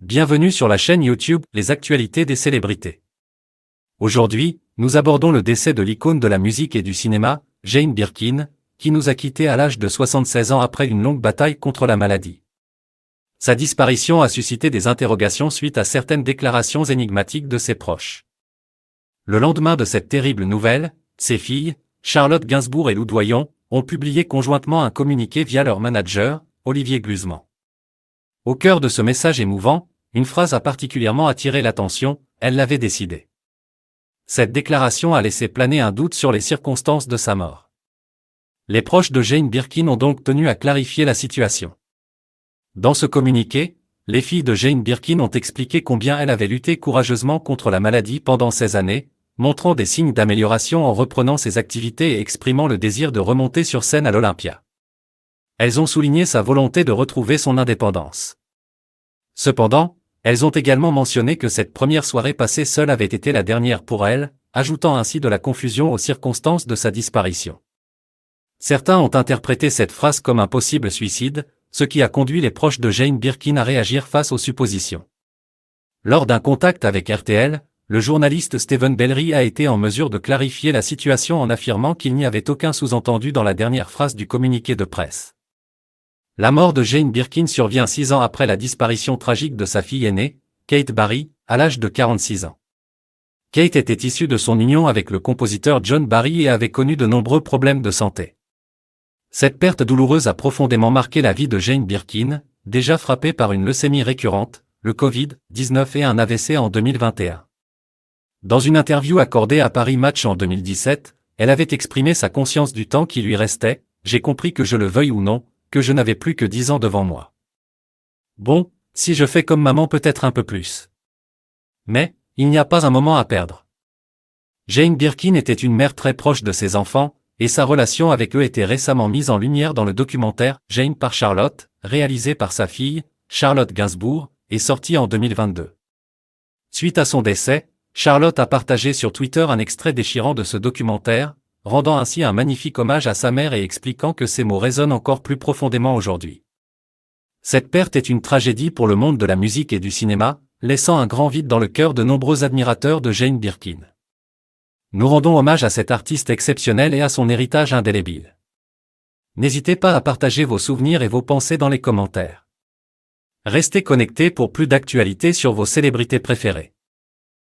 Bienvenue sur la chaîne YouTube Les actualités des célébrités. Aujourd'hui, nous abordons le décès de l'icône de la musique et du cinéma, Jane Birkin, qui nous a quittés à l'âge de 76 ans après une longue bataille contre la maladie. Sa disparition a suscité des interrogations suite à certaines déclarations énigmatiques de ses proches. Le lendemain de cette terrible nouvelle, ses filles, Charlotte Gainsbourg et Lou Doyon, ont publié conjointement un communiqué via leur manager, Olivier Glusman. Au cœur de ce message émouvant, une phrase a particulièrement attiré l'attention, elle l'avait décidé. Cette déclaration a laissé planer un doute sur les circonstances de sa mort. Les proches de Jane Birkin ont donc tenu à clarifier la situation. Dans ce communiqué, les filles de Jane Birkin ont expliqué combien elle avait lutté courageusement contre la maladie pendant ces années, montrant des signes d'amélioration en reprenant ses activités et exprimant le désir de remonter sur scène à l'Olympia. Elles ont souligné sa volonté de retrouver son indépendance. Cependant, elles ont également mentionné que cette première soirée passée seule avait été la dernière pour elle, ajoutant ainsi de la confusion aux circonstances de sa disparition. Certains ont interprété cette phrase comme un possible suicide, ce qui a conduit les proches de Jane Birkin à réagir face aux suppositions. Lors d'un contact avec RTL, le journaliste Steven Bellery a été en mesure de clarifier la situation en affirmant qu'il n'y avait aucun sous-entendu dans la dernière phrase du communiqué de presse. La mort de Jane Birkin survient 6 ans après la disparition tragique de sa fille aînée, Kate Barry, à l'âge de 46 ans. Kate était issue de son union avec le compositeur John Barry et avait connu de nombreux problèmes de santé. Cette perte douloureuse a profondément marqué la vie de Jane Birkin, déjà frappée par une leucémie récurrente, le Covid-19 et un AVC en 2021. Dans une interview accordée à Paris Match en 2017, elle avait exprimé sa conscience du temps qui lui restait, « J'ai compris que je le veuille ou non, que je n'avais plus que 10 ans devant moi. Bon, si je fais comme maman peut-être un peu plus. Mais, il n'y a pas un moment à perdre. » Jane Birkin était une mère très proche de ses enfants, et sa relation avec eux était récemment mise en lumière dans le documentaire « Jane par Charlotte », réalisé par sa fille, Charlotte Gainsbourg, et sorti en 2022. Suite à son décès, Charlotte a partagé sur Twitter un extrait déchirant de ce documentaire, rendant ainsi un magnifique hommage à sa mère et expliquant que ces mots résonnent encore plus profondément aujourd'hui. Cette perte est une tragédie pour le monde de la musique et du cinéma, laissant un grand vide dans le cœur de nombreux admirateurs de Jane Birkin. Nous rendons hommage à cet artiste exceptionnel et à son héritage indélébile. N'hésitez pas à partager vos souvenirs et vos pensées dans les commentaires. Restez connectés pour plus d'actualités sur vos célébrités préférées.